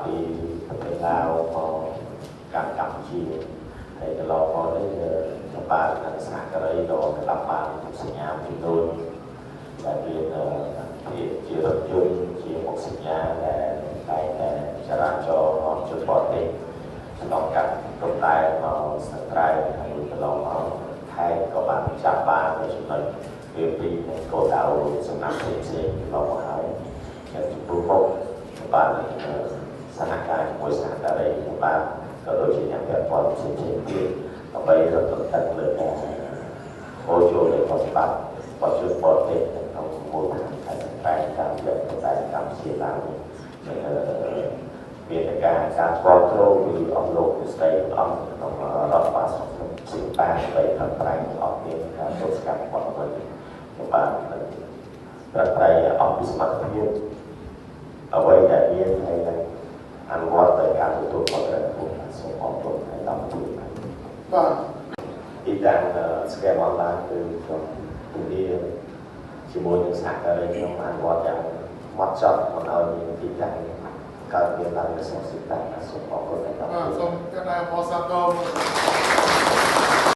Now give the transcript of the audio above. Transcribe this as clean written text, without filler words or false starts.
ពីប្រទេសឡាវមកកាន់កម្ពុជាហើយកន្លងមកនេះសម្បត្តិនិងសហការីក៏កន្លងបានសញ្ញាចំនួនដែលមានជារថយន្តជាមុខសញ្ញាដែលតែចរាចរណ៍របស់ជនបរទេសក្នុងកាត់ព្រំដែនមកស្ទឹងត្រែងហើយកន្លងមកខេត្តក៏បានចាប់បានចំណុចវាពីនឹងគោលដៅសំណាក់ផ្សេងៗកន្លងមកហើយចំពោះមុខបានសហការជាមួយសហការីបានក៏ដូចជាអ្នកពាក់ព័ន្ធផ្សេងៗទៀតដើម្បីរកទឹកលើការហូរចូលនៃប្រតិបត្តិបច្ចុប្បន្នទេក្នុងមូលដ្ឋានខេត្តតែតាមរយៈតែកម្ពុជាឡើងមានការគ្រប់គ្រងពីអង្គលោកស្ដីអង្គក្នុងរដ្ឋបាលសិល្បៈដើម្បីប្រែអស់មានការទស្សនកម្មរបស់វិញបានប្រែអស់ពីសមត្ថភាពអ្វីដែលមានហើយអនុវត្តទៅការទទួលខុសត្រូវរបស់សូមអរគុណហើយដល់ទីបាទទីតាំងស្កេមអនឡាញគឺក្នុងទូនីជាមួយនឹងសហការីក្នុងអនុវត្តយ៉ាងម៉ត់ចត់មកឲ្យមានទីតាំងកើតមានឡើងនៅក្នុងសិក្សាសូមអរគុណហើយដល់ទីសូមគណៈអសាទរ